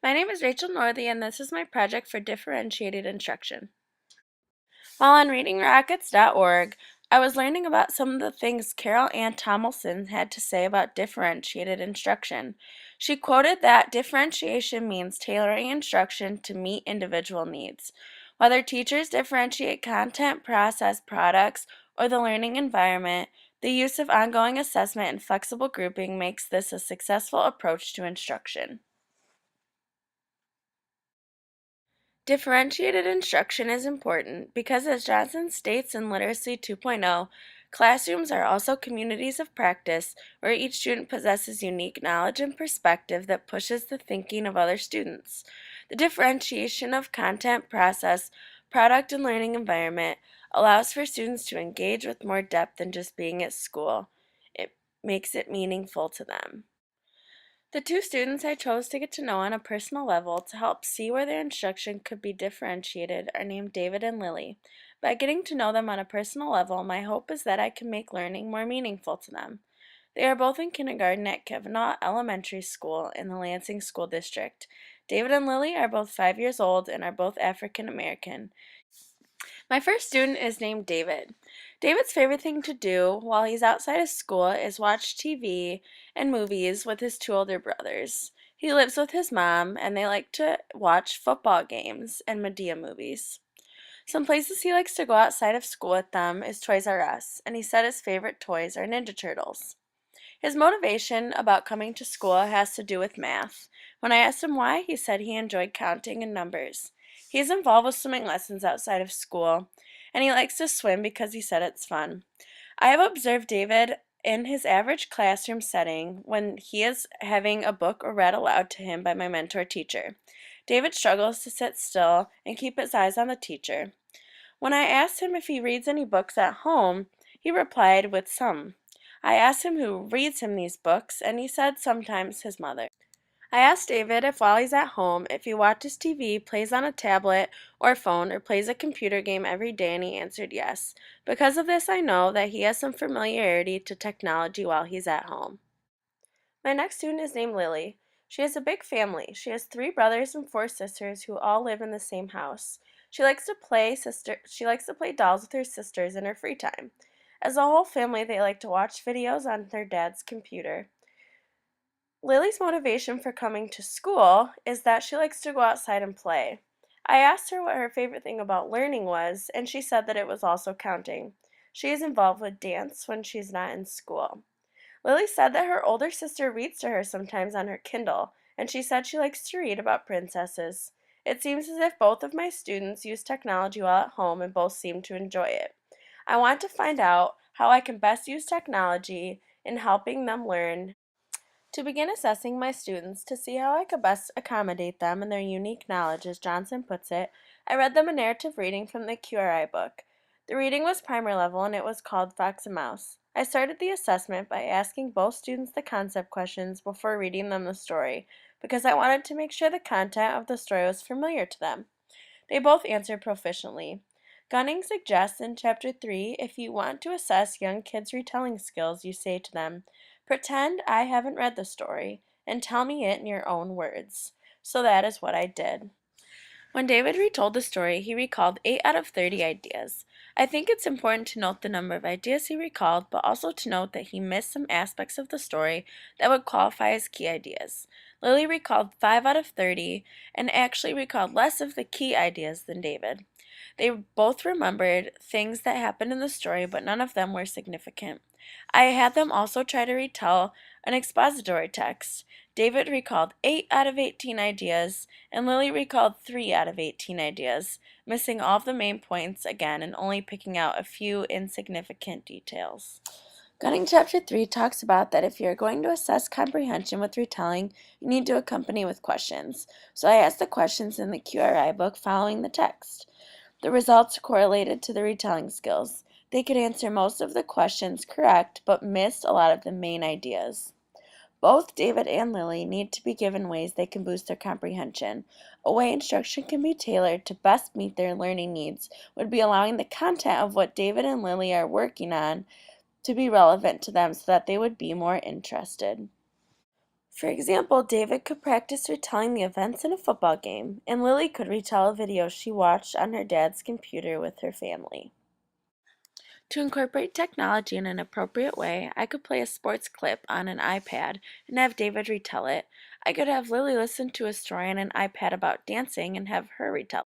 My name is Rachel Northey, and this is my project for differentiated instruction. While on readingrockets.org, I was learning about some of the things Carol Ann Tomlinson had to say about differentiated instruction. She quoted that differentiation means tailoring instruction to meet individual needs. Whether teachers differentiate content, process, products, or the learning environment, the use of ongoing assessment and flexible grouping makes this a successful approach to instruction. Differentiated instruction is important because, as Johnson states in Literacy 2.0, classrooms are also communities of practice where each student possesses unique knowledge and perspective that pushes the thinking of other students. The differentiation of content, process, product, and learning environment allows for students to engage with more depth than just being at school. It makes it meaningful to them. The two students I chose to get to know on a personal level to help see where their instruction could be differentiated are named David and Lily. By getting to know them on a personal level, my hope is that I can make learning more meaningful to them. They are both in kindergarten at Kavanaugh Elementary School in the Lansing School District. David and Lily are both 5 years old and are both African American. My first student is named David. David's favorite thing to do while he's outside of school is watch TV and movies with his two older brothers. He lives with his mom, and they like to watch football games and Medea movies. Some places he likes to go outside of school with them is Toys R Us, and he said his favorite toys are Ninja Turtles. His motivation about coming to school has to do with math. When I asked him why, he said he enjoyed counting and numbers. He's involved with swimming lessons outside of school, and he likes to swim because he said it's fun. I have observed David in his average classroom setting when he is having a book or read aloud to him by my mentor teacher. David struggles to sit still and keep his eyes on the teacher. When I asked him if he reads any books at home, he replied with some. I asked him who reads him these books, and he said sometimes his mother. I asked David if while he's at home, if he watches TV, plays on a tablet or phone, or plays a computer game every day, and he answered yes. Because of this, I know that he has some familiarity to technology while he's at home. My next student is named Lily. She has a big family. She has 3 brothers and 4 sisters who all live in the same house. She likes to play dolls with her sisters in her free time. As a whole family, they like to watch videos on their dad's computer. Lily's motivation for coming to school is that she likes to go outside and play. I asked her what her favorite thing about learning was, and she said that it was also counting. She is involved with dance when she's not in school. Lily said that her older sister reads to her sometimes on her Kindle, and she said she likes to read about princesses. It seems as if both of my students use technology while at home and both seem to enjoy it. I want to find out how I can best use technology in helping them learn. To begin assessing my students to see how I could best accommodate them and their unique knowledge, as Johnson puts it, I read them a narrative reading from the QRI book. The reading was primer level and it was called Fox and Mouse. I started the assessment by asking both students the concept questions before reading them the story, because I wanted to make sure the content of the story was familiar to them. They both answered proficiently. Gunning suggests in Chapter 3 if you want to assess young kids' retelling skills, you say to them, pretend I haven't read the story and tell me it in your own words. So that is what I did. When David retold the story, he recalled 8 out of 30 ideas. I think it's important to note the number of ideas he recalled, but also to note that he missed some aspects of the story that would qualify as key ideas. Lily recalled 5 out of 30 and actually recalled less of the key ideas than David. They both remembered things that happened in the story, but none of them were significant. I had them also try to retell an expository text. David recalled 8 out of 18 ideas, and Lily recalled 3 out of 18 ideas, missing all of the main points again and only picking out a few insignificant details. Gunning Chapter 3 talks about that if you're going to assess comprehension with retelling, you need to accompany with questions. So I asked the questions in the QRI book following the text. The results correlated to the retelling skills. They could answer most of the questions correct, but missed a lot of the main ideas. Both David and Lily need to be given ways they can boost their comprehension. A way instruction can be tailored to best meet their learning needs would be allowing the content of what David and Lily are working on to be relevant to them so that they would be more interested. For example, David could practice retelling the events in a football game, and Lily could retell a video she watched on her dad's computer with her family. To incorporate technology in an appropriate way, I could play a sports clip on an iPad and have David retell it. I could have Lily listen to a story on an iPad about dancing and have her retell it.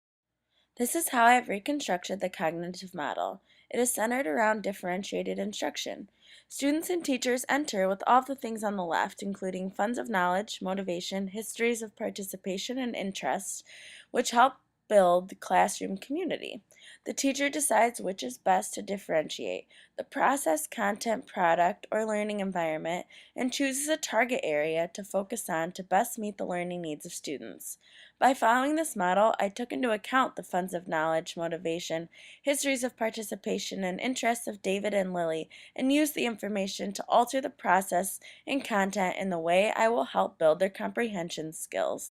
This is how I have reconstructed the cognitive model. It is centered around differentiated instruction. Students and teachers enter with all the things on the left, including funds of knowledge, motivation, histories of participation and interest, which help build the classroom community. The teacher decides which is best to differentiate the process, content, product, or learning environment, and chooses a target area to focus on to best meet the learning needs of students. By following this model, I took into account the funds of knowledge, motivation, histories of participation, and interests of David and Lily, and used the information to alter the process and content in the way I will help build their comprehension skills.